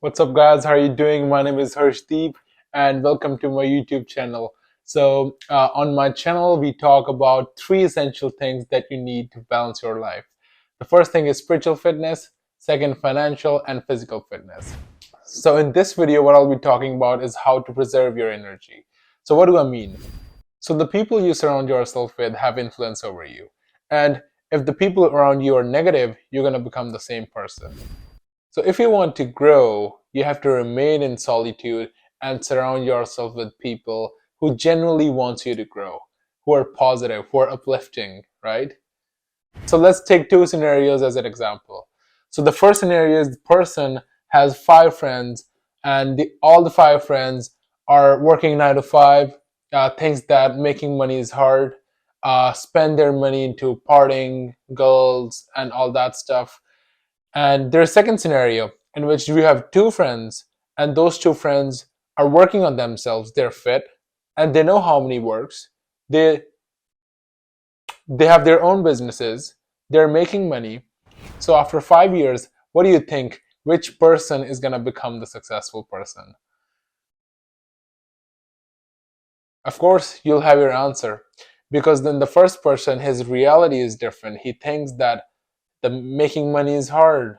What's up, guys? How are you doing? My name is Harshdeep, and welcome to my YouTube channel. On my channel, we talk about three essential things that you need to balance your life. The first thing is spiritual fitness, second, financial and physical fitness. So, in this video, what I'll be talking about is how to preserve your energy. So, what do I mean? So, the people you surround yourself with have influence over you. And if the people around you are negative, you're going to become the same person. So if you want to grow, you have to remain in solitude and surround yourself with people who genuinely wants you to grow, who are positive, who are uplifting, right? So let's take two scenarios as an example. So the first scenario is the person has five friends and all the five friends are working 9 to 5, thinks that making money is hard, spend their money into partying, girls, and all that stuff. And there's a second scenario in which we have two friends, and those two friends are working on themselves. They're fit, and they know how money works. They they have their own businesses. They're making money. So after 5 years, what do you think? Which person is gonna become the successful person? Of course, you'll have your answer, because then the first person, his reality is different. He thinks that the making money is hard.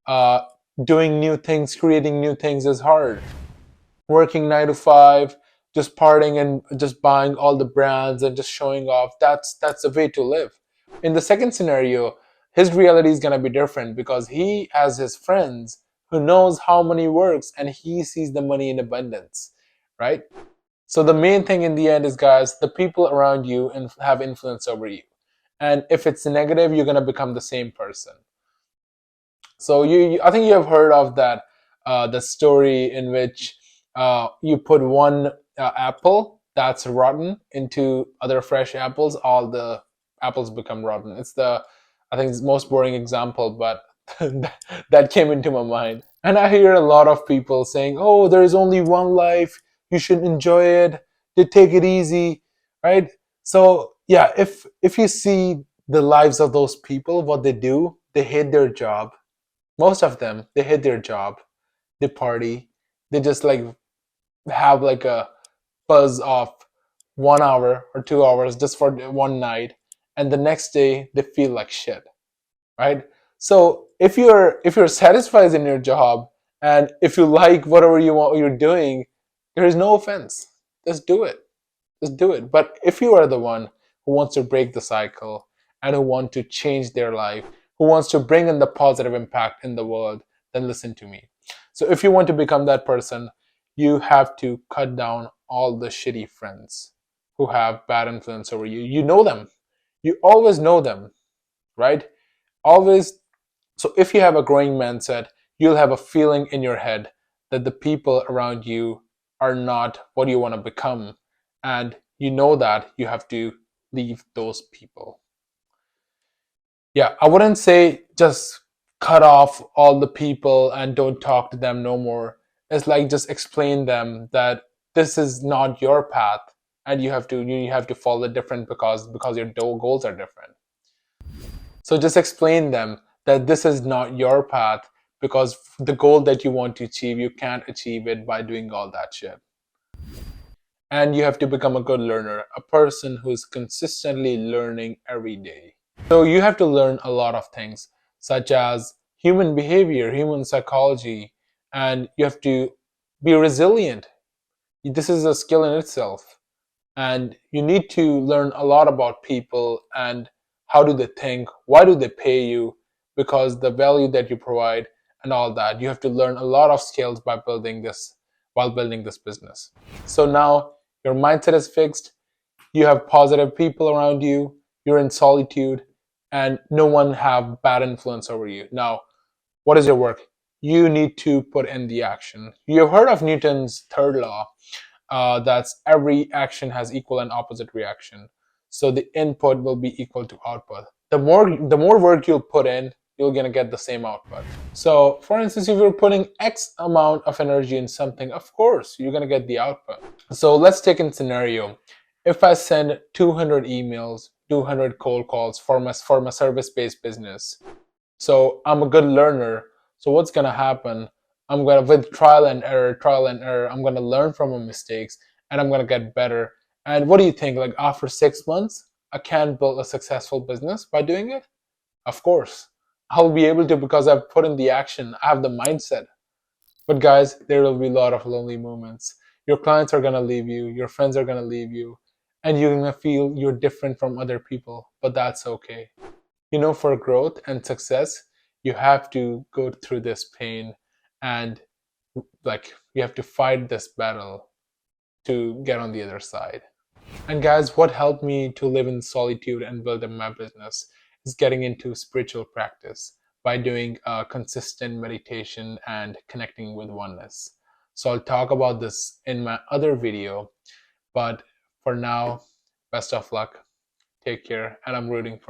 Uh, Doing new things, creating new things is hard. Working 9 to 5, just partying and just buying all the brands and just showing off. That's the way to live. In the second scenario, his reality is gonna be different because he has his friends who knows how money works and he sees the money in abundance, right? So the main thing in the end is, guys, the people around you have influence over you. And if it's negative, you're gonna become the same person. So I think you have heard of that the story in which you put one apple that's rotten into other fresh apples, all the apples become rotten. I think it's the most boring example, but that came into my mind. And I hear a lot of people saying, "Oh, there is only one life. You should enjoy it. To take it easy, right?" So yeah, if you see the lives of those people, what they do, they hate their job. Most of them, they hate their job, they party, they just like have like a buzz of 1 hour or 2 hours just for one night, and the next day they feel like shit, right? So if you're satisfied in your job and if you like whatever you want you're doing, there is no offense. Just do it. Just do it. But if you are the one who wants to break the cycle and who want to change their life, who wants to bring in the positive impact in the world, then listen to me. So if you want to become that person, you have to cut down all the shitty friends who have bad influence over you. You know them. You always know them, right? Always. So if you have a growing mindset, you'll have a feeling in your head that the people around you are not what you want to become, and you know that you have to leave those people. Yeah, I wouldn't say just cut off all the people and don't talk to them no more. It's like just explain them that this is not your path, and you have to follow different because your goals are different. So just explain them that this is not your path, because the goal that you want to achieve, you can't achieve it by doing all that shit. And you have to become a good learner, a person who's consistently learning every day. So you have to learn a lot of things, such as human behavior, human psychology, and you have to be resilient. This is a skill in itself. And you need to learn a lot about people and how do they think, why do they pay you, because the value that you provide and all that. You have to learn a lot of skills by building this while building this business. So now your mindset is fixed, you have positive people around you, you're in solitude, and no one have bad influence over you. Now, what is your work? You need to put in the action. You've heard of Newton's third law. That's every action has equal and opposite reaction. So the input will be equal to output. The more work you'll put in, you're gonna get the same output. So for instance, if you're putting X amount of energy in something, of course you're gonna get the output. So let's take a scenario. If I send 200 emails, 200 cold calls for my service-based business, so I'm a good learner. So what's gonna happen? I'm gonna, with trial and error, I'm gonna learn from my mistakes and I'm gonna get better. And what do you think? Like after 6 months, I can build a successful business by doing it? Of course. I'll be able to because I've put in the action. I have the mindset. But guys, there will be a lot of lonely moments. Your clients are gonna leave you, your friends are gonna leave you, and you're gonna feel you're different from other people. But that's okay. You know, for growth and success, you have to go through this pain and like you have to fight this battle to get on the other side. And guys, what helped me to live in solitude and build up my business is getting into spiritual practice by doing consistent meditation and connecting with oneness. So I'll talk about this in my other video, but for now, best of luck, take care, and I'm rooting for